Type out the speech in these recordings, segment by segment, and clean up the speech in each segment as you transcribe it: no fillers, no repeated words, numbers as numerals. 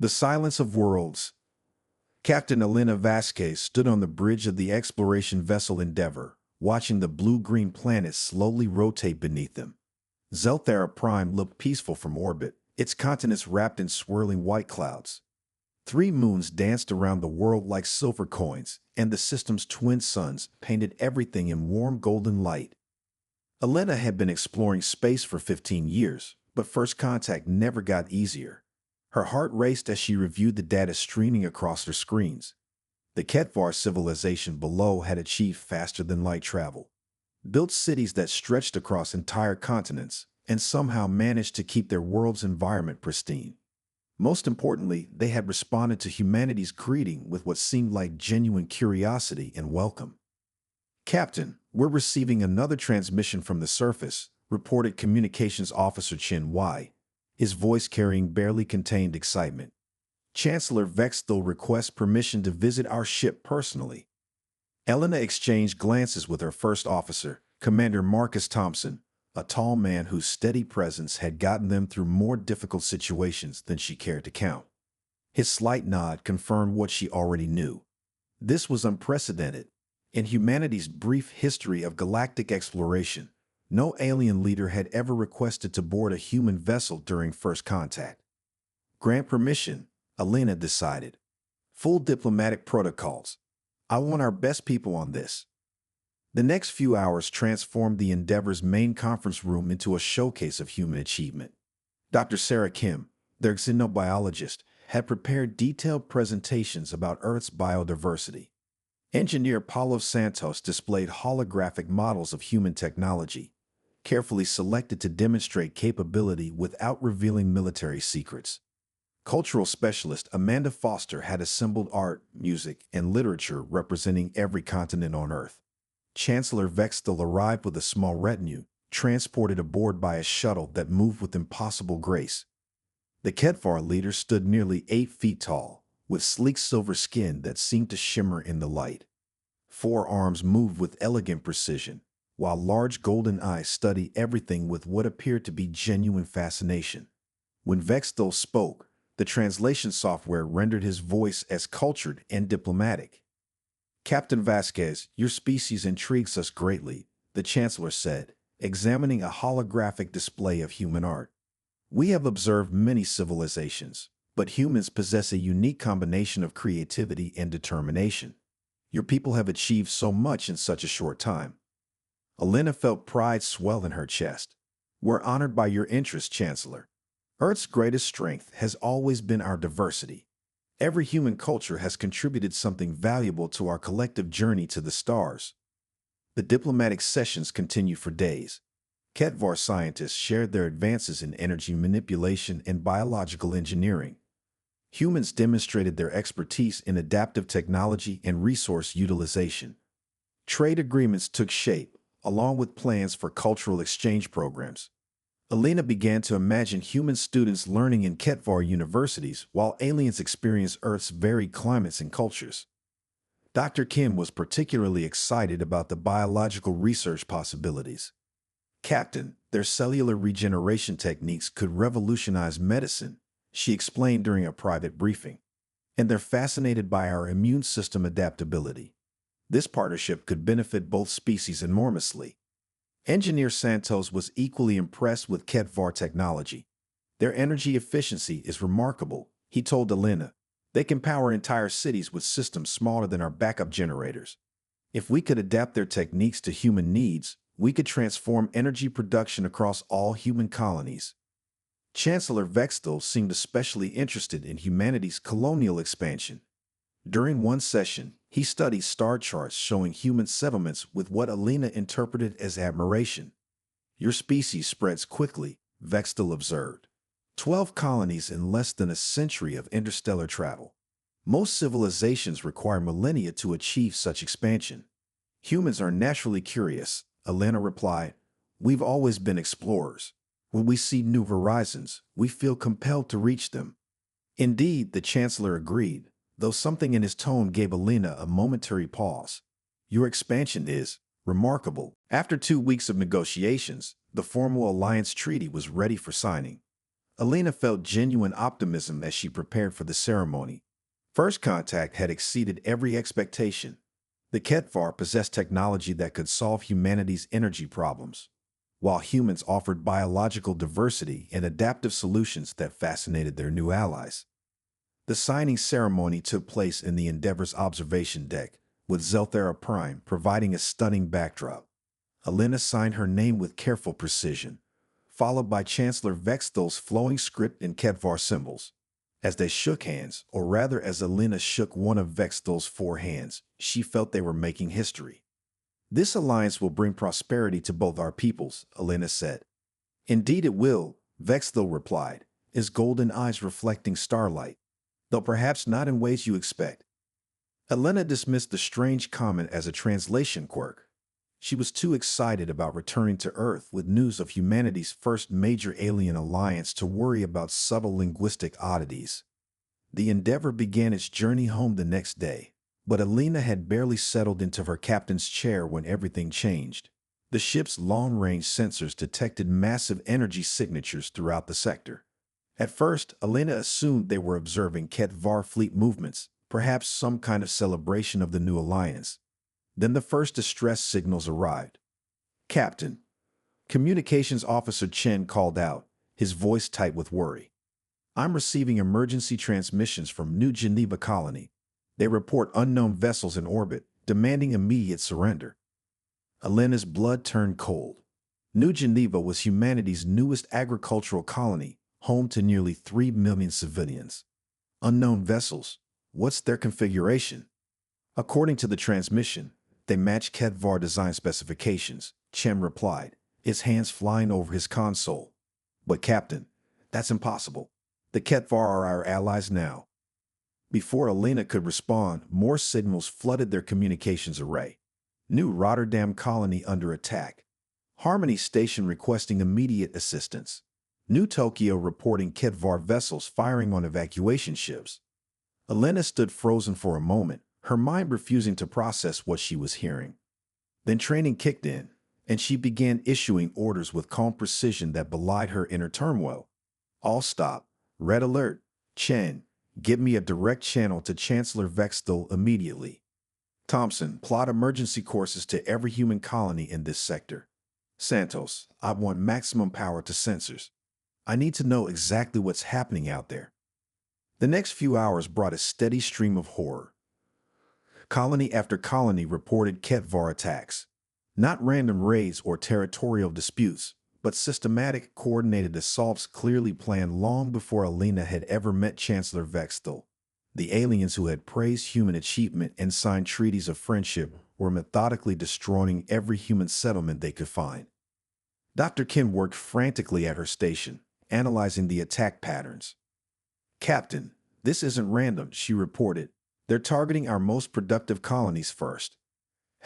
The Silence of Worlds. Captain Elena Vasquez stood on the bridge of the exploration vessel Endeavour, watching the blue-green planets slowly rotate beneath them. Zelthera Prime looked peaceful from orbit, its continents wrapped in swirling white clouds. 3 moons danced around the world like silver coins, and the system's twin suns painted everything in warm golden light. Elena had been exploring space for 15 years, but first contact never got easier. Her heart raced as she reviewed the data streaming across her screens. The Ketvar civilization below had achieved faster-than-light travel, built cities that stretched across entire continents, and somehow managed to keep their world's environment pristine. Most importantly, they had responded to humanity's greeting with what seemed like genuine curiosity and welcome. "Captain, we're receiving another transmission from the surface," reported Communications Officer Chin Y, his voice carrying barely contained excitement. "Chancellor Vexthal requests permission to visit our ship personally." Elena exchanged glances with her first officer, Commander Marcus Thompson, a tall man whose steady presence had gotten them through more difficult situations than she cared to count. His slight nod confirmed what she already knew. This was unprecedented. In humanity's brief history of galactic exploration, no alien leader had ever requested to board a human vessel during first contact. "Grant permission," Elena decided. "Full diplomatic protocols. I want our best people on this." The next few hours transformed the Endeavor's main conference room into a showcase of human achievement. Dr. Sarah Kim, their xenobiologist, had prepared detailed presentations about Earth's biodiversity. Engineer Paulo Santos displayed holographic models of human technology, carefully selected to demonstrate capability without revealing military secrets. Cultural specialist Amanda Foster had assembled art, music, and literature representing every continent on Earth. Chancellor Vexthal arrived with a small retinue, transported aboard by a shuttle that moved with impossible grace. The Ketvar leader stood nearly 8 feet tall, with sleek silver skin that seemed to shimmer in the light. 4 arms moved with elegant precision, while large golden eyes studied everything with what appeared to be genuine fascination. When Vexthal spoke, the translation software rendered his voice as cultured and diplomatic. "Captain Vasquez, your species intrigues us greatly," the Chancellor said, examining a holographic display of human art. "We have observed many civilizations, but humans possess a unique combination of creativity and determination. Your people have achieved so much in such a short time." Elena felt pride swell in her chest. "We're honored by your interest, Chancellor. Earth's greatest strength has always been our diversity. Every human culture has contributed something valuable to our collective journey to the stars." The diplomatic sessions continued for days. Ketvar scientists shared their advances in energy manipulation and biological engineering. Humans demonstrated their expertise in adaptive technology and resource utilization. Trade agreements took shape, along with plans for cultural exchange programs. Elena began to imagine human students learning in Ketvar universities while aliens experienced Earth's varied climates and cultures. Dr. Kim was particularly excited about the biological research possibilities. "Captain, their cellular regeneration techniques could revolutionize medicine," she explained during a private briefing. "And they're fascinated by our immune system adaptability. This partnership could benefit both species enormously." Engineer Santos was equally impressed with Ketvar technology. "Their energy efficiency is remarkable," he told Elena. "They can power entire cities with systems smaller than our backup generators. If we could adapt their techniques to human needs, we could transform energy production across all human colonies." Chancellor Vexthal seemed especially interested in humanity's colonial expansion. During one session, he studied star charts showing human settlements with what Elena interpreted as admiration. "Your species spreads quickly," Vexthal observed. 12 colonies in less than a century of interstellar travel. "Most civilizations require millennia to achieve such expansion." "Humans are naturally curious," Elena replied. "We've always been explorers. When we see new horizons, we feel compelled to reach them." Indeed, the Chancellor agreed, though something in his tone gave Elena a momentary pause. "Your expansion is remarkable." After 2 weeks of negotiations, the formal alliance treaty was ready for signing. Alina felt genuine optimism as she prepared for the ceremony. First contact had exceeded every expectation. The Ketvar possessed technology that could solve humanity's energy problems, while humans offered biological diversity and adaptive solutions that fascinated their new allies. The signing ceremony took place in the Endeavor's observation deck, with Zelthera Prime providing a stunning backdrop. Alina signed her name with careful precision, followed by Chancellor Vexthal's flowing script in Ketvar symbols. As they shook hands, or rather as Alina shook one of Vexthal's 4 hands, she felt they were making history. "This alliance will bring prosperity to both our peoples," Alina said. "Indeed it will," Vexthal replied, his golden eyes reflecting starlight, "though perhaps not in ways you expect." Alina dismissed the strange comment as a translation quirk. She was too excited about returning to Earth with news of humanity's first major alien alliance to worry about subtle linguistic oddities. The Endeavor began its journey home the next day, but Alina had barely settled into her captain's chair when everything changed. The ship's long-range sensors detected massive energy signatures throughout the sector. At first, Alina assumed they were observing Ketvar fleet movements, perhaps some kind of celebration of the new alliance. Then the first distress signals arrived. "Captain," Communications Officer Chen called out, his voice tight with worry. "I'm receiving emergency transmissions from New Geneva Colony. They report unknown vessels in orbit, demanding immediate surrender." Alina's blood turned cold. New Geneva was humanity's newest agricultural colony, home to nearly 3 million civilians. Unknown vessels? What's their configuration? According to the transmission, they match Ketvar design specifications, Chen replied, his hands flying over his console. "But Captain, that's impossible. The Ketvar are our allies now." Before Alina could respond, more signals flooded their communications array. New Rotterdam colony under attack. Harmony Station requesting immediate assistance. New Tokyo reporting Ketvar vessels firing on evacuation ships. Alina stood frozen for a moment, her mind refusing to process what she was hearing. Then training kicked in, and she began issuing orders with calm precision that belied her inner turmoil. "All stop. Red alert. Chen, give me a direct channel to Chancellor Vexthal immediately. Thompson, plot emergency courses to every human colony in this sector. Santos, I want maximum power to sensors. I need to know exactly what's happening out there." The next few hours brought a steady stream of horror. Colony after colony reported Ketvar attacks. Not random raids or territorial disputes, but systematic, coordinated assaults clearly planned long before Alina had ever met Chancellor Vexthal. The aliens who had praised human achievement and signed treaties of friendship were methodically destroying every human settlement they could find. Dr. Kim worked frantically at her station, analyzing the attack patterns. "Captain, this isn't random," she reported. "They're targeting our most productive colonies first.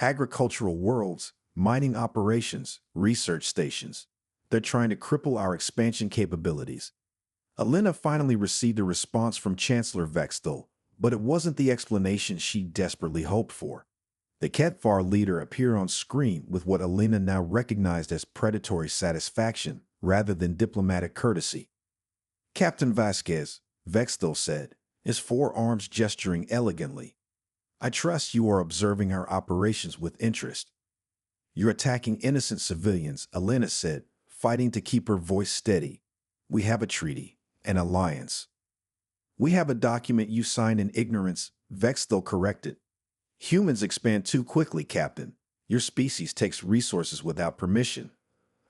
Agricultural worlds, mining operations, research stations. They're trying to cripple our expansion capabilities." Alina finally received a response from Chancellor Vexthal, but it wasn't the explanation she desperately hoped for. The Ketvar leader appeared on screen with what Alina now recognized as predatory satisfaction rather than diplomatic courtesy. "Captain Vasquez," Vexthal said, his 4 arms gesturing elegantly, "I trust you are observing our operations with interest." "You're attacking innocent civilians," Alina said, fighting to keep her voice steady. "We have a treaty, an alliance." "We have a document you signed in ignorance," Vexthal corrected. "Humans expand too quickly, Captain. Your species takes resources without permission,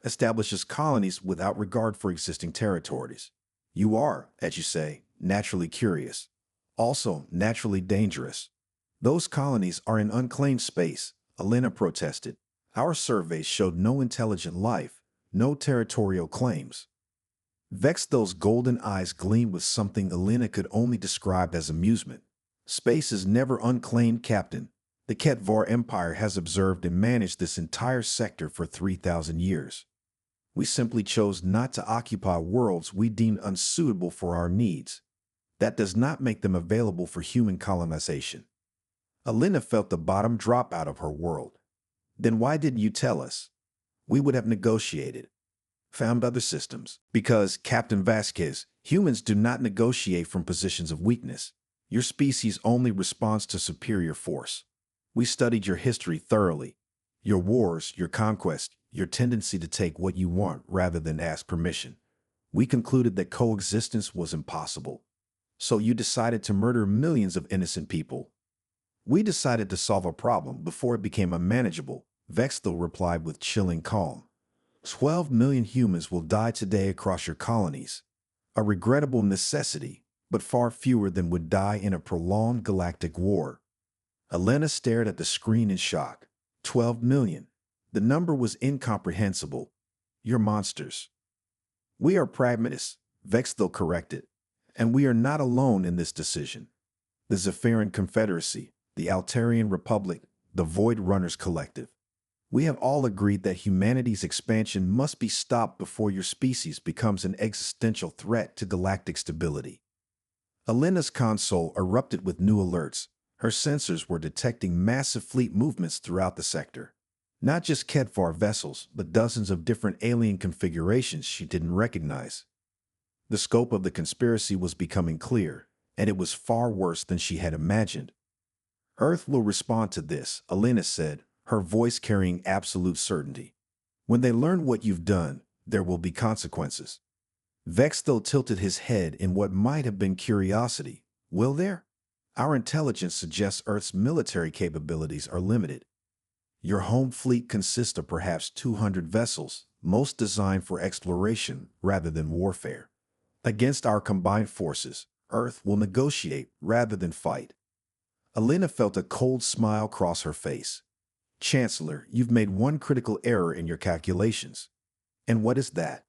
establishes colonies without regard for existing territories. You are, as you say, naturally curious, also naturally dangerous. Those colonies are in unclaimed space," Alina protested. "Our surveys showed no intelligent life, no territorial claims." Vexthal's golden eyes gleamed with something Alina could only describe as amusement. "Space is never unclaimed, Captain. The Ketvar Empire has observed and managed this entire sector for 3,000 years. We simply chose not to occupy worlds we deemed unsuitable for our needs. That does not make them available for human colonization." Alina felt the bottom drop out of her world. "Then why didn't you tell us? We would have negotiated." found other systems. Because, Captain Vasquez, humans do not negotiate from positions of weakness. Your species only responds to superior force. We studied your history thoroughly. Your wars, your conquest, your tendency to take what you want rather than ask permission. We concluded that coexistence was impossible. So you decided to murder millions of innocent people. We decided to solve a problem before it became unmanageable, Vexthel replied with chilling calm. 12 million humans will die today across your colonies. A regrettable necessity, but far fewer than would die in a prolonged galactic war. Elena stared at the screen in shock. 12 million. The number was incomprehensible. You're monsters. We are pragmatists, Vexthel corrected. And we are not alone in this decision. The Zephyrian Confederacy, the Altarian Republic, the Void Runners Collective. We have all agreed that humanity's expansion must be stopped before your species becomes an existential threat to galactic stability. Elena's console erupted with new alerts. Her sensors were detecting massive fleet movements throughout the sector. Not just Ketvar vessels, but dozens of different alien configurations she didn't recognize. The scope of the conspiracy was becoming clear, and it was far worse than she had imagined. Earth will respond to this, Elena said, her voice carrying absolute certainty. When they learn what you've done, there will be consequences. Vexthel tilted his head in what might have been curiosity. Will there? Our intelligence suggests Earth's military capabilities are limited. Your home fleet consists of perhaps 200 vessels, most designed for exploration rather than warfare. Against our combined forces, Earth will negotiate rather than fight. Elena felt a cold smile cross her face. Chancellor, you've made one critical error in your calculations. And what is that?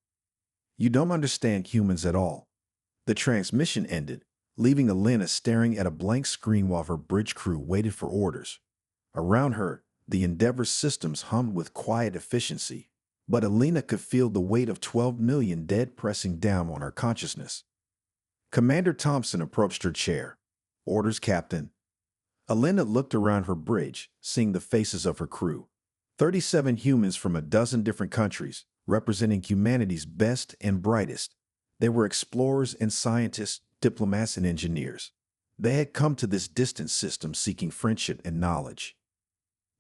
You don't understand humans at all. The transmission ended, leaving Elena staring at a blank screen while her bridge crew waited for orders. Around her, the Endeavor's systems hummed with quiet efficiency, but Elena could feel the weight of 12 million dead pressing down on her consciousness. Commander Thompson approached her chair. Orders, Captain. Elena looked around her bridge, seeing the faces of her crew. 37 humans from a dozen different countries, representing humanity's best and brightest. They were explorers and scientists, diplomats and engineers. They had come to this distant system seeking friendship and knowledge.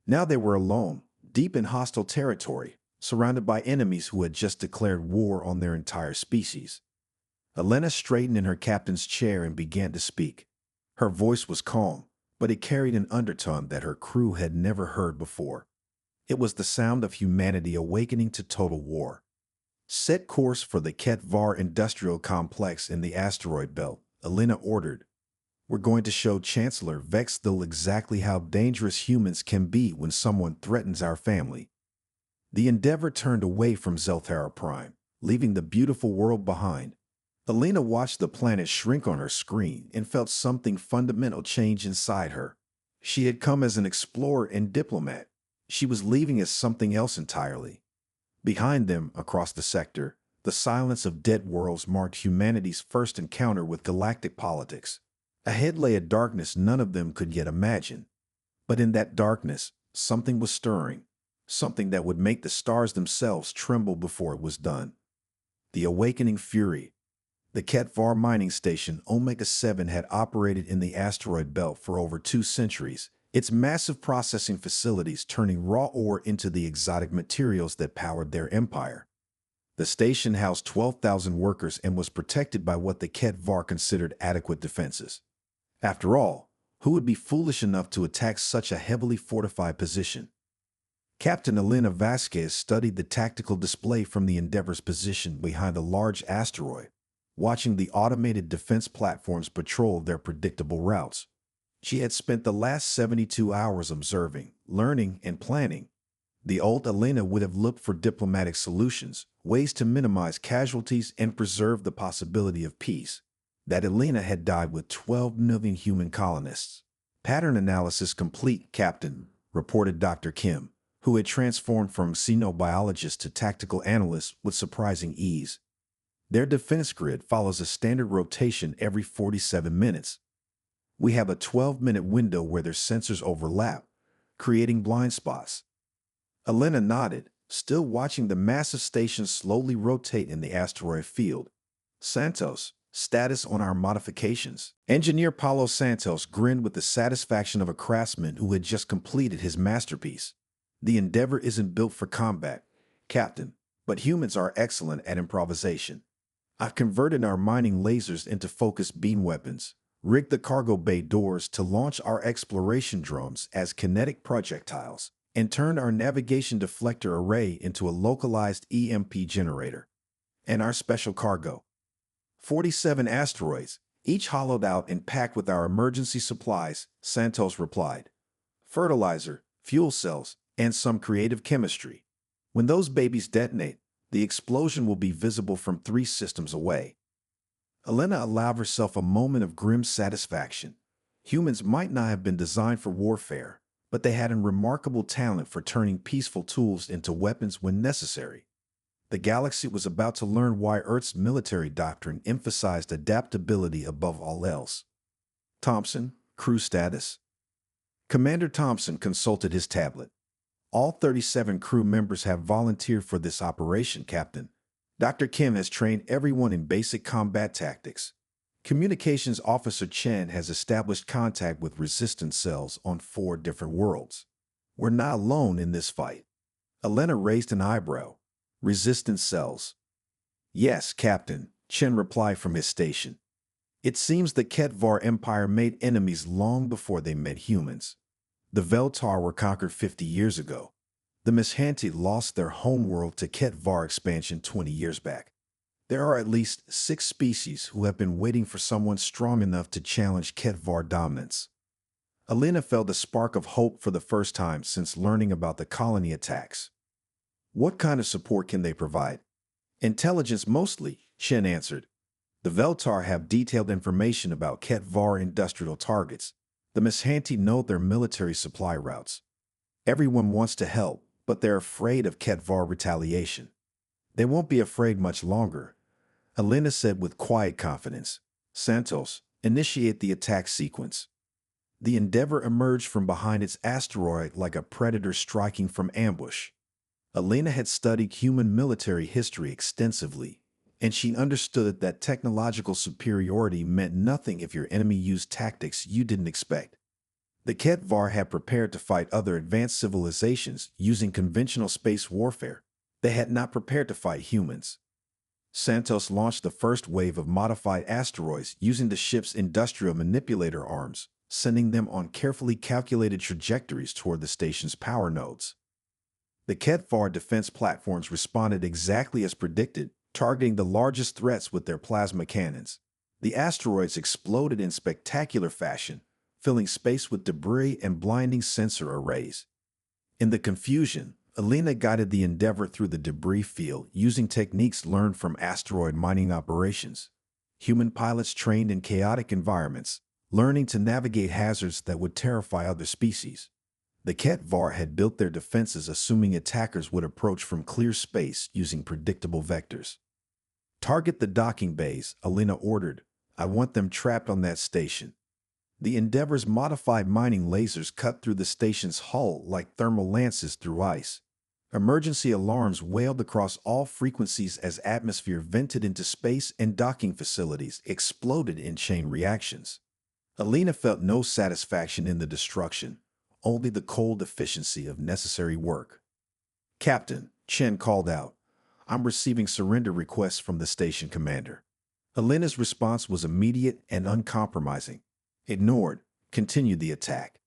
Now they were alone, deep in hostile territory, surrounded by enemies who had just declared war on their entire species. Elena straightened in her captain's chair and began to speak. Her voice was calm, but it carried an undertone that her crew had never heard before. It was the sound of humanity awakening to total war. Set course for the Ketvar industrial complex in the asteroid belt, Elena ordered. We're going to show Chancellor Vexthel exactly how dangerous humans can be when someone threatens our family. The Endeavor turned away from Zelthara Prime, leaving the beautiful world behind. Elena watched the planet shrink on her screen and felt something fundamental change inside her. She had come as an explorer and diplomat. She was leaving as something else entirely. Behind them, across the sector, the silence of dead worlds marked humanity's first encounter with galactic politics. Ahead lay a darkness none of them could yet imagine. But in that darkness, something was stirring, something that would make the stars themselves tremble before it was done. The awakening fury. The Ketvar mining station Omega-7 had operated in the asteroid belt for over 2 centuries, its massive processing facilities turning raw ore into the exotic materials that powered their empire. The station housed 12,000 workers and was protected by what the Ketvar considered adequate defenses. After all, who would be foolish enough to attack such a heavily fortified position? Captain Elena Vasquez studied the tactical display from the Endeavor's position behind a large asteroid, watching the automated defense platforms patrol their predictable routes. She had spent the last 72 hours observing, learning, and planning. The old Elena would have looked for diplomatic solutions, ways to minimize casualties and preserve the possibility of peace. That Elena had died with 12 million human colonists. Pattern analysis complete, Captain, reported Dr. Kim, who had transformed from xenobiologist to tactical analyst with surprising ease. Their defense grid follows a standard rotation every 47 minutes. We have a 12-minute window where their sensors overlap, creating blind spots. Elena nodded, still watching the massive station slowly rotate in the asteroid field. Santos, status on our modifications. Engineer Paulo Santos grinned with the satisfaction of a craftsman who had just completed his masterpiece. The Endeavor isn't built for combat, Captain, but humans are excellent at improvisation. I've converted our mining lasers into focused beam weapons, rigged the cargo bay doors to launch our exploration drones as kinetic projectiles, and turned our navigation deflector array into a localized EMP generator. And our special cargo. 47 asteroids, each hollowed out and packed with our emergency supplies, Santos replied. Fertilizer, fuel cells, and some creative chemistry. When those babies detonate, the explosion will be visible from 3 systems away. Elena allowed herself a moment of grim satisfaction. Humans might not have been designed for warfare, but they had a remarkable talent for turning peaceful tools into weapons when necessary. The galaxy was about to learn why Earth's military doctrine emphasized adaptability above all else. Thompson, crew status. Commander Thompson consulted his tablet. All 37 crew members have volunteered for this operation, Captain. Dr. Kim has trained everyone in basic combat tactics. Communications Officer Chen has established contact with resistance cells on 4 different worlds. We're not alone in this fight. Elena raised an eyebrow. Resistance cells. Yes, Captain, Chen replied from his station. It seems the Ketvar Empire made enemies long before they met humans. The Veltar were conquered 50 years ago. The Mishanti lost their homeworld to Ketvar expansion 20 years back. There are at least 6 species who have been waiting for someone strong enough to challenge Ketvar dominance. Elena felt a spark of hope for the first time since learning about the colony attacks. What kind of support can they provide? Intelligence mostly, Chen answered. The Veltar have detailed information about Ketvar industrial targets. The Mishanti know their military supply routes. Everyone wants to help, but they're afraid of Ketvar retaliation. They won't be afraid much longer, Elena said with quiet confidence. Santos, initiate the attack sequence. The Endeavor emerged from behind its asteroid like a predator striking from ambush. Elena had studied human military history extensively, and she understood that technological superiority meant nothing if your enemy used tactics you didn't expect. The Ketvar had prepared to fight other advanced civilizations using conventional space warfare. They had not prepared to fight humans. Santos launched the first wave of modified asteroids using the ship's industrial manipulator arms, sending them on carefully calculated trajectories toward the station's power nodes. The Ketvar defense platforms responded exactly as predicted, targeting the largest threats with their plasma cannons. The asteroids exploded in spectacular fashion, filling space with debris and blinding sensor arrays. In the confusion, Elena guided the Endeavor through the debris field using techniques learned from asteroid mining operations. Human pilots trained in chaotic environments, learning to navigate hazards that would terrify other species. The Ketvar had built their defenses assuming attackers would approach from clear space using predictable vectors. Target the docking bays, Elena ordered. I want them trapped on that station. The Endeavor's modified mining lasers cut through the station's hull like thermal lances through ice. Emergency alarms wailed across all frequencies as atmosphere vented into space and docking facilities exploded in chain reactions. Elena felt no satisfaction in the destruction, only the cold efficiency of necessary work. Captain, Chen called out, I'm receiving surrender requests from the station commander. Elena's response was immediate and uncompromising. Ignored, continued the attack.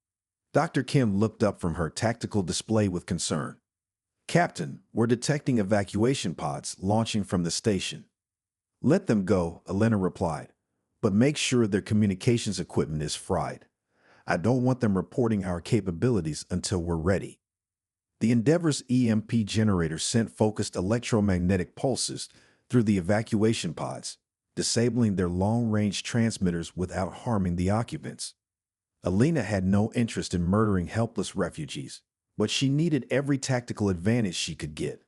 Dr. Kim looked up from her tactical display with concern. Captain, we're detecting evacuation pods launching from the station. Let them go, Elena replied, but make sure their communications equipment is fried. I don't want them reporting our capabilities until we're ready. The Endeavor's EMP generator sent focused electromagnetic pulses through the evacuation pods, disabling their long-range transmitters without harming the occupants. Elena had no interest in murdering helpless refugees, but she needed every tactical advantage she could get.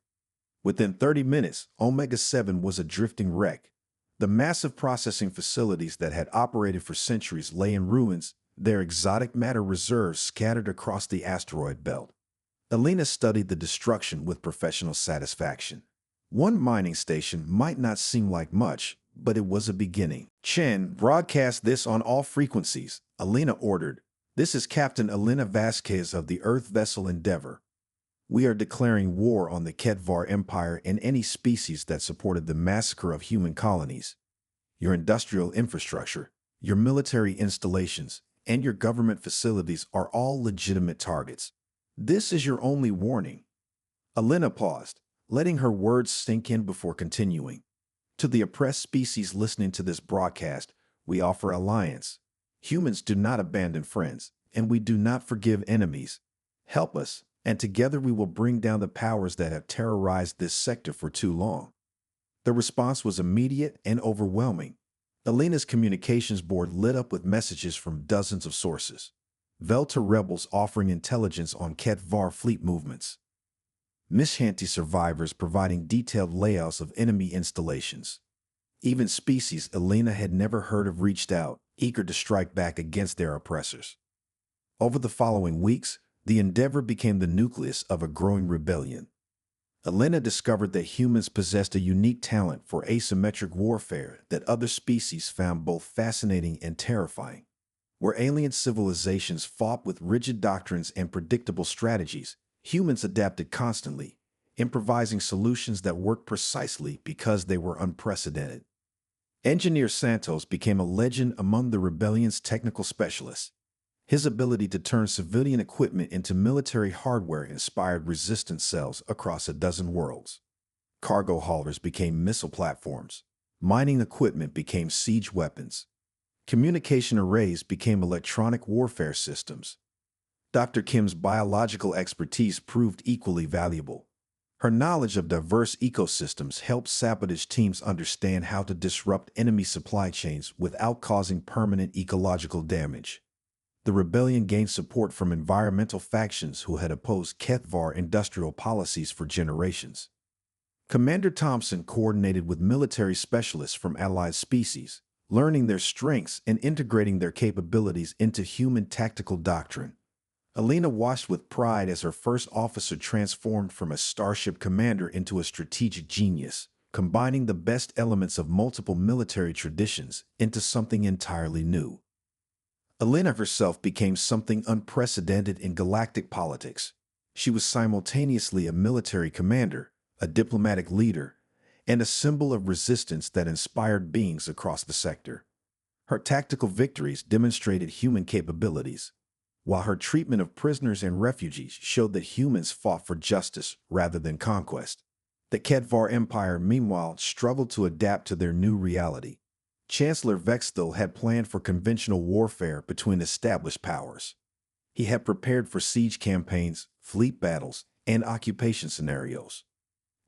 Within 30 minutes, Omega-7 was a drifting wreck. The massive processing facilities that had operated for centuries lay in ruins, their exotic matter reserves scattered across the asteroid belt. Alina studied the destruction with professional satisfaction. One mining station might not seem like much, but it was a beginning. Chen, broadcast this on all frequencies, Alina ordered. This is Captain Alina Vasquez of the Earth vessel Endeavor. We are declaring war on the Ketvar Empire and any species that supported the massacre of human colonies. Your industrial infrastructure, your military installations, and your government facilities are all legitimate targets. This is your only warning. Alina paused, letting her words sink in before continuing. To the oppressed species listening to this broadcast, we offer alliance. Humans do not abandon friends, and we do not forgive enemies. Help us, and together we will bring down the powers that have terrorized this sector for too long. The response was immediate and overwhelming. Alina's communications board lit up with messages from dozens of sources. Velta rebels offering intelligence on Ketvar fleet movements. Mishanti survivors providing detailed layouts of enemy installations. Even species Alina had never heard of reached out, eager to strike back against their oppressors. Over the following weeks, the Endeavor became the nucleus of a growing rebellion. Alina discovered that humans possessed a unique talent for asymmetric warfare that other species found both fascinating and terrifying. Where alien civilizations fought with rigid doctrines and predictable strategies, humans adapted constantly, improvising solutions that worked precisely because they were unprecedented. Engineer Santos became a legend among the rebellion's technical specialists. His ability to turn civilian equipment into military hardware inspired resistance cells across a dozen worlds. Cargo haulers became missile platforms. Mining equipment became siege weapons. Communication arrays became electronic warfare systems. Dr. Kim's biological expertise proved equally valuable. Her knowledge of diverse ecosystems helped sabotage teams understand how to disrupt enemy supply chains without causing permanent ecological damage. The rebellion gained support from environmental factions who had opposed Ketvar industrial policies for generations. Commander Thompson coordinated with military specialists from allied species, learning their strengths and integrating their capabilities into human tactical doctrine. Alina watched with pride as her first officer transformed from a starship commander into a strategic genius, combining the best elements of multiple military traditions into something entirely new. Alina herself became something unprecedented in galactic politics. She was simultaneously a military commander, a diplomatic leader, and a symbol of resistance that inspired beings across the sector. Her tactical victories demonstrated human capabilities, while her treatment of prisoners and refugees showed that humans fought for justice rather than conquest. The Ketvar Empire, meanwhile, struggled to adapt to their new reality. Chancellor Vexthal had planned for conventional warfare between established powers. He had prepared for siege campaigns, fleet battles, and occupation scenarios.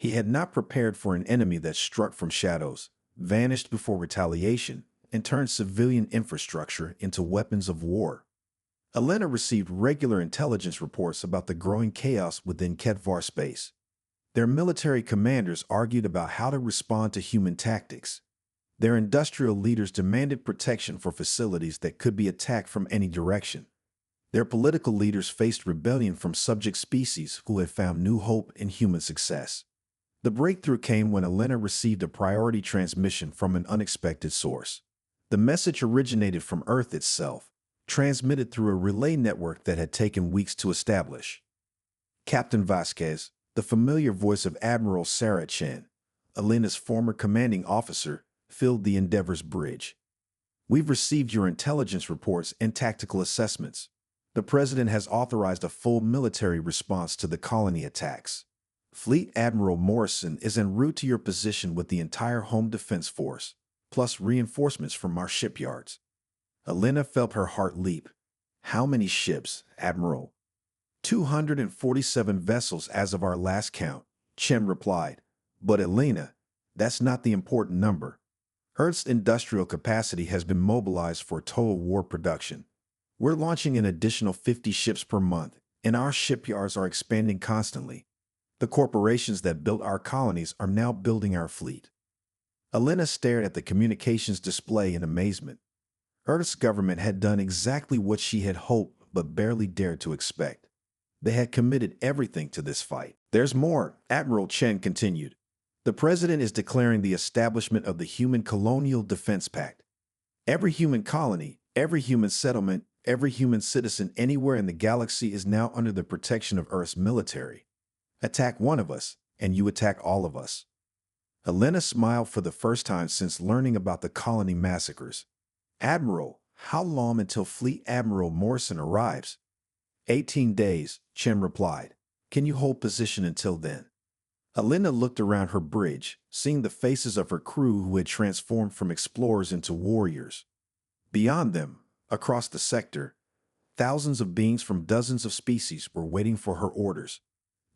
He had not prepared for an enemy that struck from shadows, vanished before retaliation, and turned civilian infrastructure into weapons of war. Alina received regular intelligence reports about the growing chaos within Ketvar space. Their military commanders argued about how to respond to human tactics. Their industrial leaders demanded protection for facilities that could be attacked from any direction. Their political leaders faced rebellion from subject species who had found new hope in human success. The breakthrough came when Alina received a priority transmission from an unexpected source. The message originated from Earth itself, transmitted through a relay network that had taken weeks to establish. Captain Vasquez, the familiar voice of Admiral Sarah Chen, Alina's former commanding officer, filled the Endeavor's bridge. We've received your intelligence reports and tactical assessments. The President has authorized a full military response to the colony attacks. Fleet Admiral Morrison is en route to your position with the entire Home Defense Force, plus reinforcements from our shipyards. Alina felt her heart leap. How many ships, Admiral? 247 vessels as of our last count, Chen replied. But Alina, that's not the important number. Earth's industrial capacity has been mobilized for total war production. We're launching an additional 50 ships per month, and our shipyards are expanding constantly. The corporations that built our colonies are now building our fleet. Alina stared at the communications display in amazement. Earth's government had done exactly what she had hoped but barely dared to expect. They had committed everything to this fight. There's more, Admiral Chen continued. The president is declaring the establishment of the Human Colonial Defense Pact. Every human colony, every human settlement, every human citizen anywhere in the galaxy is now under the protection of Earth's military. Attack one of us, and you attack all of us. Elena smiled for the first time since learning about the colony massacres. Admiral, how long until Fleet Admiral Morrison arrives? 18 days, Chen replied. Can you hold position until then? Elena looked around her bridge, seeing the faces of her crew who had transformed from explorers into warriors. Beyond them, across the sector, thousands of beings from dozens of species were waiting for her orders.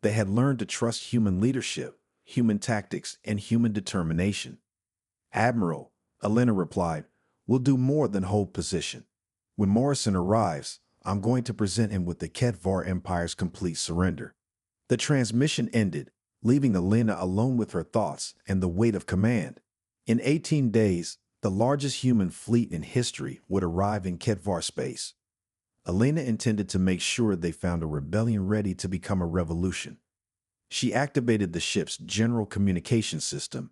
They had learned to trust human leadership, human tactics, and human determination. Admiral, Elena replied, we'll do more than hold position. When Morrison arrives, I'm going to present him with the Ketvar Empire's complete surrender. The transmission ended, leaving Elena alone with her thoughts and the weight of command. In 18 days, the largest human fleet in history would arrive in Ketvar space. Elena intended to make sure they found a rebellion ready to become a revolution. She activated the ship's general communication system,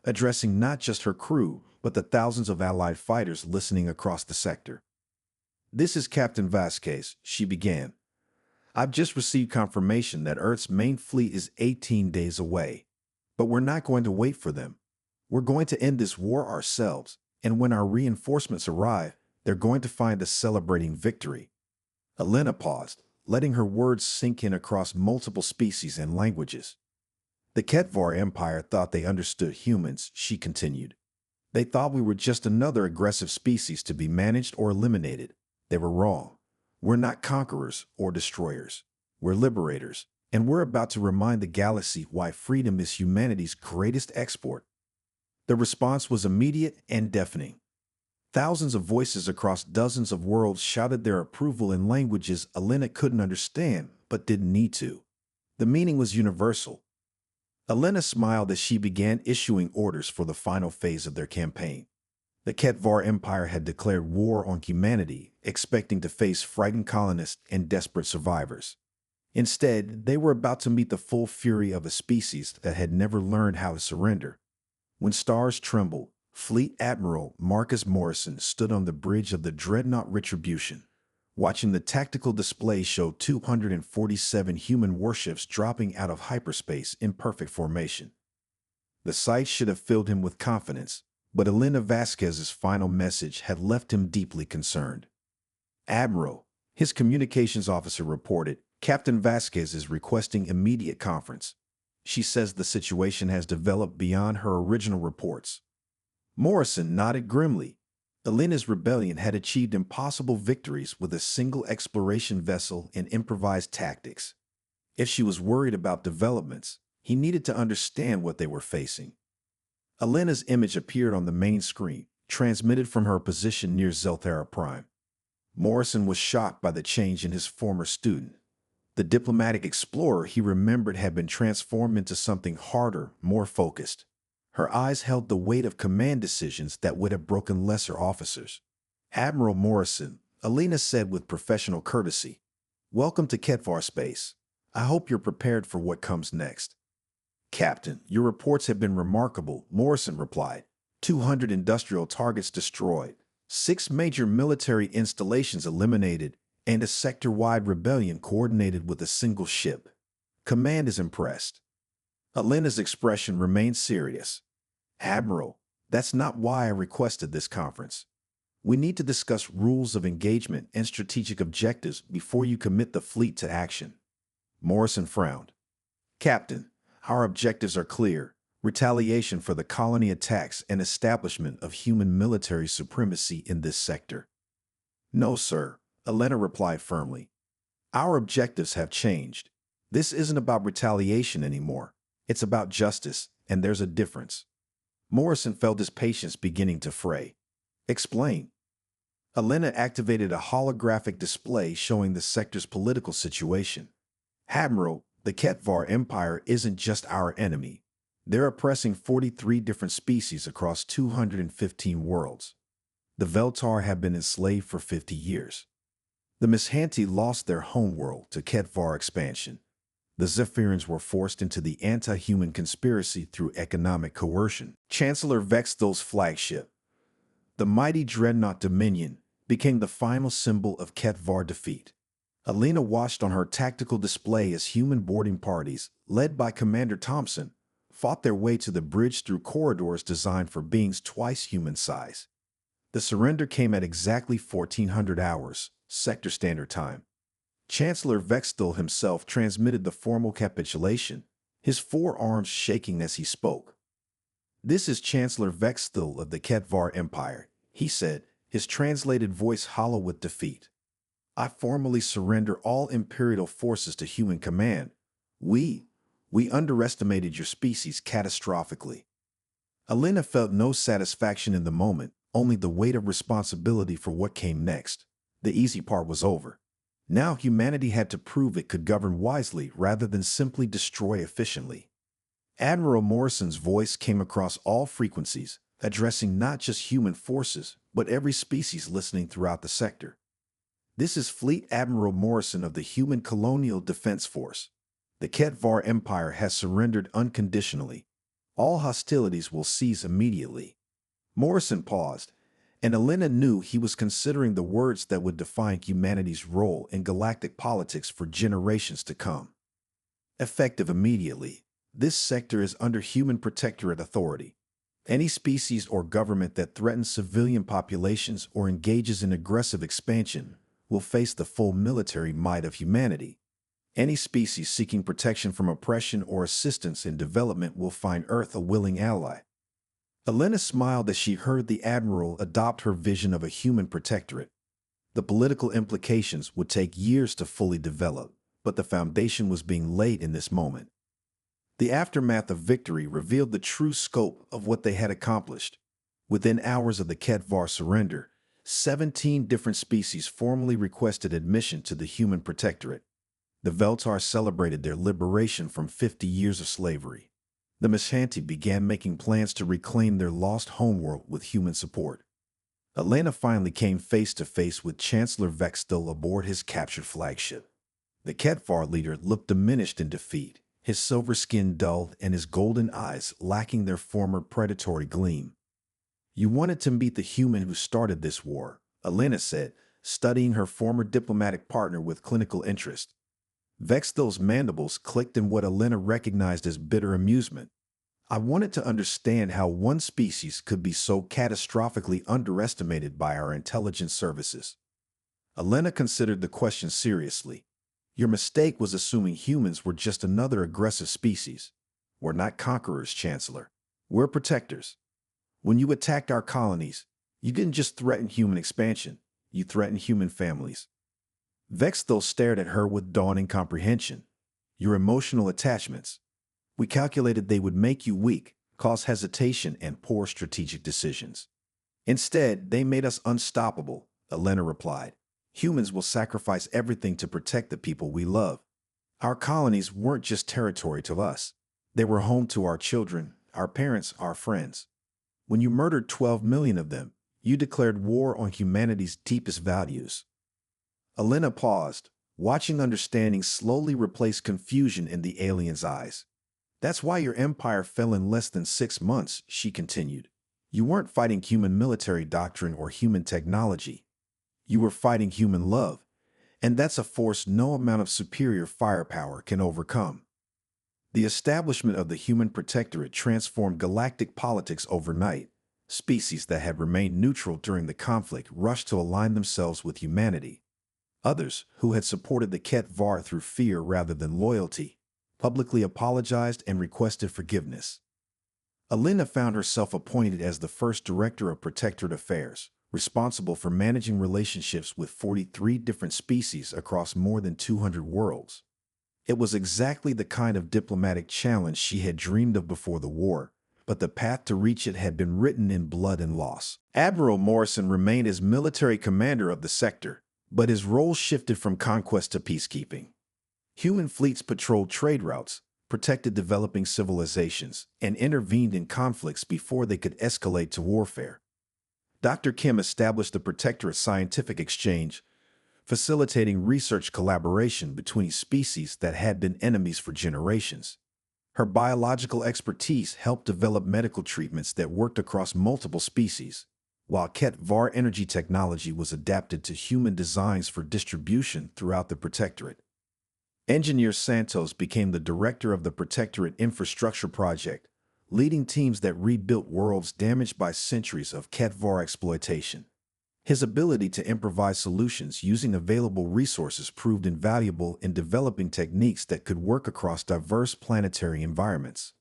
addressing not just her crew, but the thousands of allied fighters listening across the sector. This is Captain Vasquez, she began. I've just received confirmation that Earth's main fleet is 18 days away. But we're not going to wait for them. We're going to end this war ourselves, and when our reinforcements arrive, they're going to find us celebrating victory. Elena paused, letting her words sink in across multiple species and languages. The Ketvar Empire thought they understood humans, she continued. They thought we were just another aggressive species to be managed or eliminated. They were wrong. We're not conquerors or destroyers. We're liberators, and we're about to remind the galaxy why freedom is humanity's greatest export. The response was immediate and deafening. Thousands of voices across dozens of worlds shouted their approval in languages Elena couldn't understand, but didn't need to. The meaning was universal. Elena smiled as she began issuing orders for the final phase of their campaign. The Ketvar Empire had declared war on humanity, expecting to face frightened colonists and desperate survivors. Instead, they were about to meet the full fury of a species that had never learned how to surrender. When stars trembled, Fleet Admiral Marcus Morrison stood on the bridge of the dreadnought Retribution, watching the tactical display show 247 human warships dropping out of hyperspace in perfect formation. The sight should have filled him with confidence, but Elena Vasquez's final message had left him deeply concerned. Admiral, his communications officer reported, Captain Vasquez is requesting immediate conference. She says the situation has developed beyond her original reports. Morrison nodded grimly. Elena's rebellion had achieved impossible victories with a single exploration vessel and improvised tactics. If she was worried about developments, he needed to understand what they were facing. Elena's image appeared on the main screen, transmitted from her position near Zelthera Prime. Morrison was shocked by the change in his former student. The diplomatic explorer he remembered had been transformed into something harder, more focused. Her eyes held the weight of command decisions that would have broken lesser officers. Admiral Morrison, Elena said with professional courtesy, welcome to Ketvar space. I hope you're prepared for what comes next. Captain, your reports have been remarkable, Morrison replied. 200 industrial targets destroyed, 6 major military installations eliminated, and a sector-wide rebellion coordinated with a single ship. Command is impressed. Elena's expression remained serious. Admiral, that's not why I requested this conference. We need to discuss rules of engagement and strategic objectives before you commit the fleet to action. Morrison frowned. Captain, our objectives are clear. Retaliation for the colony attacks and establishment of human military supremacy in this sector. No, sir, Elena replied firmly. Our objectives have changed. This isn't about retaliation anymore. It's about justice, and there's a difference. Morrison felt his patience beginning to fray. Explain. Elena activated a holographic display showing the sector's political situation. Admiral, the Ketvar Empire isn't just our enemy. They're oppressing 43 different species across 215 worlds. The Veltar have been enslaved for 50 years. The Mishanti lost their homeworld to Ketvar expansion. The Zephyrians were forced into the anti-human conspiracy through economic coercion. Chancellor Vexthal's flagship, the mighty dreadnought Dominion, became the final symbol of Ketvar defeat. Alina watched on her tactical display as human boarding parties, led by Commander Thompson, fought their way to the bridge through corridors designed for beings twice human size. The surrender came at exactly 1400 hours, Sector Standard Time. Chancellor Vexthal himself transmitted the formal capitulation, his forearms shaking as he spoke. "This is Chancellor Vexthal of the Ketvar Empire," he said, his translated voice hollow with defeat. "I formally surrender all Imperial forces to human command. We underestimated your species catastrophically." Alina felt no satisfaction in the moment, only the weight of responsibility for what came next. The easy part was over. Now humanity had to prove it could govern wisely rather than simply destroy efficiently. Admiral Morrison's voice came across all frequencies, addressing not just human forces, but every species listening throughout the sector. "This is Fleet Admiral Morrison of the Human Colonial Defense Force. The Ketvar Empire has surrendered unconditionally. All hostilities will cease immediately." Morrison paused, and Alina knew he was considering the words that would define humanity's role in galactic politics for generations to come. Effective immediately. This sector is under human protectorate authority. Any species or government that threatens civilian populations or engages in aggressive expansion will face the full military might of humanity. Any species seeking protection from oppression or assistance in development will find Earth a willing ally. Alina smiled as she heard the Admiral adopt her vision of a human protectorate. The political implications would take years to fully develop, but the foundation was being laid in this moment. The aftermath of victory revealed the true scope of what they had accomplished. Within hours of the Ketvar surrender, 17 different species formally requested admission to the human protectorate. The Veltar celebrated their liberation from 50 years of slavery. The Mishanti began making plans to reclaim their lost homeworld with human support. Alina finally came face to face with Chancellor Vexthal aboard his captured flagship. The Ketvar leader looked diminished in defeat, his silver skin dulled and his golden eyes lacking their former predatory gleam. "You wanted to meet the human who started this war," Alina said, studying her former diplomatic partner with clinical interest. Vexthal's mandibles clicked in what Alina recognized as bitter amusement. "I wanted to understand how one species could be so catastrophically underestimated by our intelligence services." Alina considered the question seriously. "Your mistake was assuming humans were just another aggressive species. We're not conquerors, Chancellor. We're protectors. When you attacked our colonies, you didn't just threaten human expansion, you threatened human families." Vexthal stared at her with dawning comprehension. "Your emotional attachments. We calculated they would make you weak, cause hesitation and poor strategic decisions. Instead, they made us unstoppable," Alina replied. "Humans will sacrifice everything to protect the people we love. Our colonies weren't just territory to us. They were home to our children, our parents, our friends. When you murdered 12 million of them, you declared war on humanity's deepest values." Alina paused, watching understanding slowly replace confusion in the alien's eyes. "That's why your empire fell in less than 6 months," she continued. "You weren't fighting human military doctrine or human technology. You were fighting human love, and that's a force no amount of superior firepower can overcome." The establishment of the human protectorate transformed galactic politics overnight. Species that had remained neutral during the conflict rushed to align themselves with humanity. Others, who had supported the Ketvar through fear rather than loyalty, publicly apologized and requested forgiveness. Alina found herself appointed as the first director of Protectorate Affairs, responsible for managing relationships with 43 different species across more than 200 worlds. It was exactly the kind of diplomatic challenge she had dreamed of before the war, but the path to reach it had been written in blood and loss. Admiral Morrison remained as military commander of the sector, but his role shifted from conquest to peacekeeping. Human fleets patrolled trade routes, protected developing civilizations, and intervened in conflicts before they could escalate to warfare. Dr. Kim established the Protectorate Scientific Exchange, facilitating research collaboration between species that had been enemies for generations. Her biological expertise helped develop medical treatments that worked across multiple species, while HFY energy technology was adapted to human designs for distribution throughout the Protectorate. Engineer Santos became the director of the Protectorate Infrastructure Project, leading teams that rebuilt worlds damaged by centuries of HFY exploitation. His ability to improvise solutions using available resources proved invaluable in developing techniques that could work across diverse planetary environments.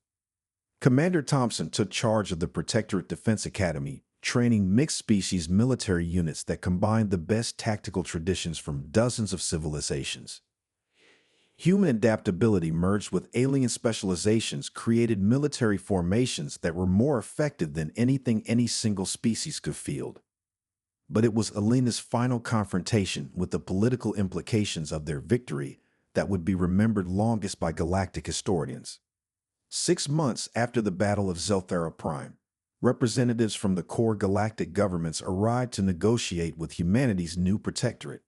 Commander Thompson took charge of the Protectorate Defense Academy, training mixed-species military units that combined the best tactical traditions from dozens of civilizations. Human adaptability merged with alien specializations created military formations that were more effective than anything any single species could field. But it was Alina's final confrontation with the political implications of their victory that would be remembered longest by galactic historians. 6 months after the Battle of Zelthera Prime, representatives from the core galactic governments arrived to negotiate with humanity's new protectorate.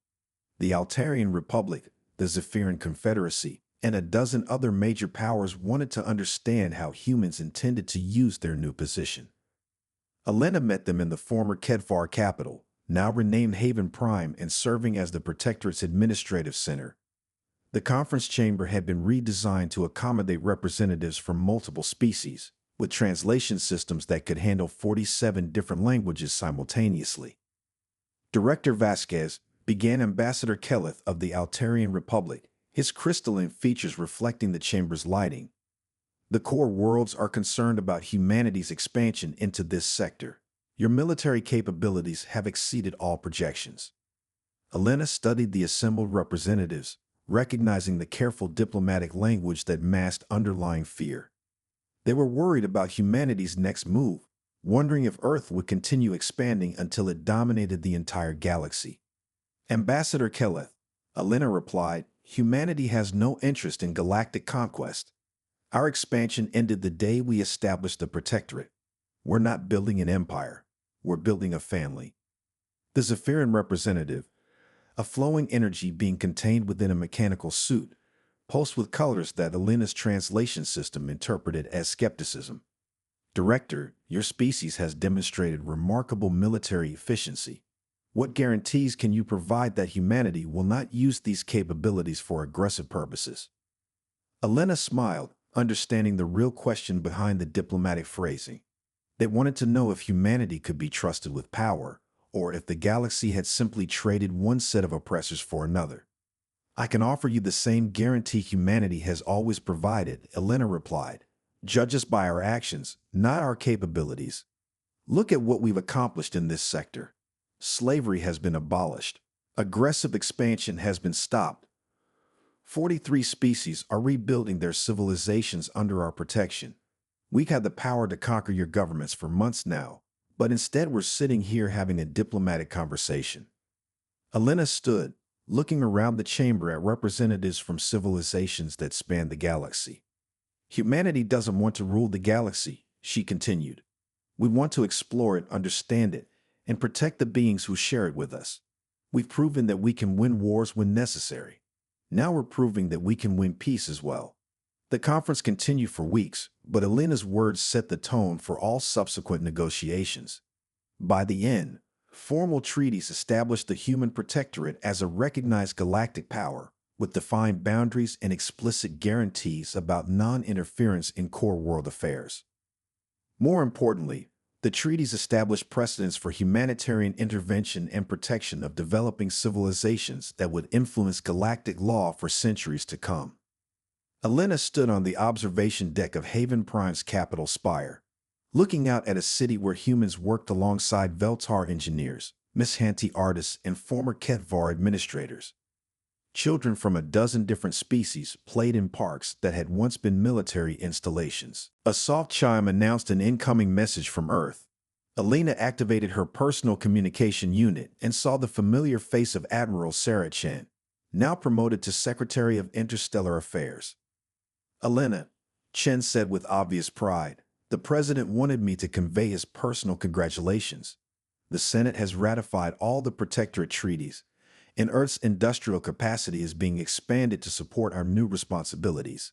The Altarian Republic, the Zephyran Confederacy, and a dozen other major powers wanted to understand how humans intended to use their new position. Alina met them in the former Kedfar capital, now renamed Haven Prime and serving as the Protectorate's administrative center. The conference chamber had been redesigned to accommodate representatives from multiple species, with translation systems that could handle 47 different languages simultaneously. Director Vasquez began Ambassador Kelleth of the Altarian Republic, his crystalline features reflecting the chamber's lighting. The core worlds are concerned about humanity's expansion into this sector. Your military capabilities have exceeded all projections. Alina studied the assembled representatives, recognizing the careful diplomatic language that masked underlying fear. They were worried about humanity's next move, wondering if Earth would continue expanding until it dominated the entire galaxy. Ambassador Kelleth, Alina replied, humanity has no interest in galactic conquest. Our expansion ended the day we established the Protectorate. We're not building an empire. We're building a family. The Zephyran representative, a flowing energy being contained within a mechanical suit, pulsed with colors that Alina's translation system interpreted as skepticism. Director, your species has demonstrated remarkable military efficiency. What guarantees can you provide that humanity will not use these capabilities for aggressive purposes? Alina smiled, understanding the real question behind the diplomatic phrasing. They wanted to know if humanity could be trusted with power, or if the galaxy had simply traded one set of oppressors for another. I can offer you the same guarantee humanity has always provided, Alina replied. Judge us by our actions, not our capabilities. Look at what we've accomplished in this sector. Slavery has been abolished. Aggressive expansion has been stopped. 43 species are rebuilding their civilizations under our protection. We've had the power to conquer your governments for months now, but instead we're sitting here having a diplomatic conversation. Alina stood, looking around the chamber at representatives from civilizations that span the galaxy. Humanity doesn't want to rule the galaxy, she continued. We want to explore it, understand it, and protect the beings who share it with us. We've proven that we can win wars when necessary. Now we're proving that we can win peace as well. The conference continued for weeks, but Alina's words set the tone for all subsequent negotiations. By the end, formal treaties established the Human Protectorate as a recognized galactic power, with defined boundaries and explicit guarantees about non-interference in core world affairs. More importantly, the treaties established precedents for humanitarian intervention and protection of developing civilizations that would influence galactic law for centuries to come. Alina stood on the observation deck of Haven Prime's capital spire, looking out at a city where humans worked alongside Veltar engineers, Mishanti artists, and former Ketvar administrators. Children from a dozen different species played in parks that had once been military installations. A soft chime announced an incoming message from Earth. Alina activated her personal communication unit and saw the familiar face of Admiral Sarah Chen, now promoted to Secretary of Interstellar Affairs. Alina, Chen said with obvious pride, the President wanted me to convey his personal congratulations. The Senate has ratified all the Protectorate treaties, and Earth's industrial capacity is being expanded to support our new responsibilities.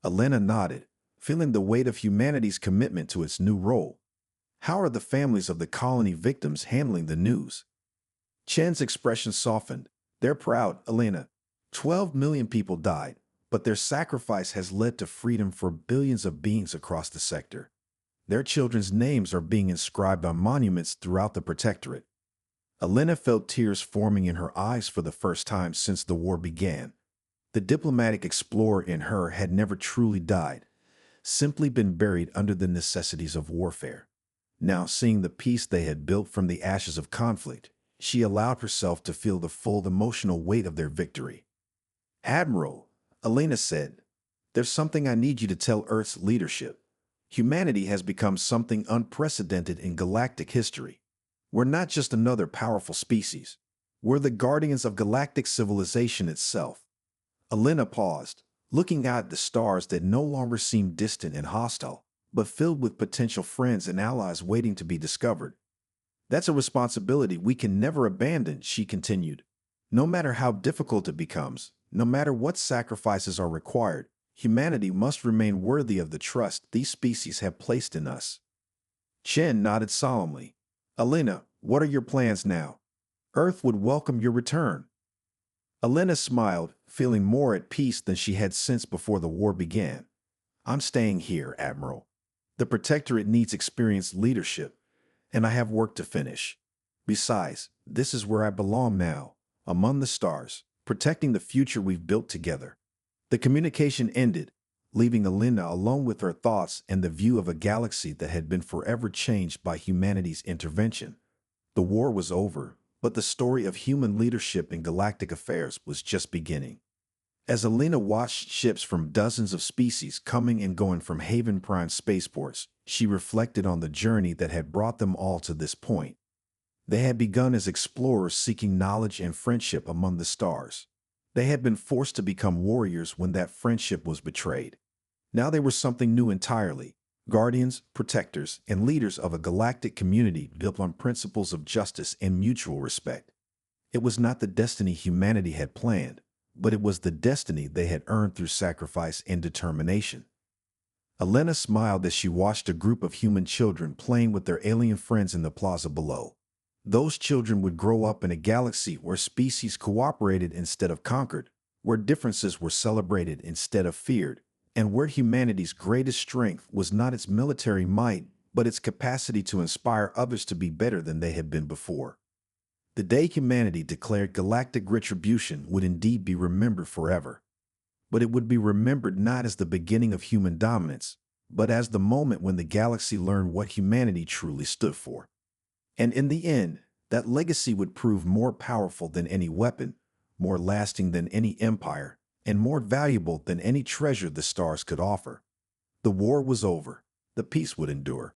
Elena nodded, feeling the weight of humanity's commitment to its new role. How are the families of the colony victims handling the news? Chen's expression softened. They're proud, Elena. 12 million people died, but their sacrifice has led to freedom for billions of beings across the sector. Their children's names are being inscribed on monuments throughout the Protectorate. Elena felt tears forming in her eyes for the first time since the war began. The diplomatic explorer in her had never truly died, simply been buried under the necessities of warfare. Now, seeing the peace they had built from the ashes of conflict, she allowed herself to feel the full emotional weight of their victory. Admiral, Elena said, there's something I need you to tell Earth's leadership. Humanity has become something unprecedented in galactic history. We're not just another powerful species. We're the guardians of galactic civilization itself. Elena paused, looking out at the stars that no longer seemed distant and hostile, but filled with potential friends and allies waiting to be discovered. That's a responsibility we can never abandon, she continued. No matter how difficult it becomes, no matter what sacrifices are required, humanity must remain worthy of the trust these species have placed in us. Chen nodded solemnly. Elena, what are your plans now? Earth would welcome your return. Elena smiled, feeling more at peace than she had since before the war began. I'm staying here, Admiral. The Protectorate needs experienced leadership, and I have work to finish. Besides, this is where I belong now, among the stars, protecting the future we've built together. The communication ended, leaving Elena alone with her thoughts and the view of a galaxy that had been forever changed by humanity's intervention. The war was over, but the story of human leadership in galactic affairs was just beginning. As Elena watched ships from dozens of species coming and going from Haven Prime spaceports, she reflected on the journey that had brought them all to this point. They had begun as explorers seeking knowledge and friendship among the stars. They had been forced to become warriors when that friendship was betrayed. Now they were something new entirely, guardians, protectors, and leaders of a galactic community built on principles of justice and mutual respect. It was not the destiny humanity had planned, but it was the destiny they had earned through sacrifice and determination. Elena smiled as she watched a group of human children playing with their alien friends in the plaza below. Those children would grow up in a galaxy where species cooperated instead of conquered, where differences were celebrated instead of feared, and where humanity's greatest strength was not its military might, but its capacity to inspire others to be better than they had been before. The day humanity declared Galactic Retribution would indeed be remembered forever. But it would be remembered not as the beginning of human dominance, but as the moment when the galaxy learned what humanity truly stood for. And in the end, that legacy would prove more powerful than any weapon, more lasting than any empire, and more valuable than any treasure the stars could offer. The war was over. The peace would endure.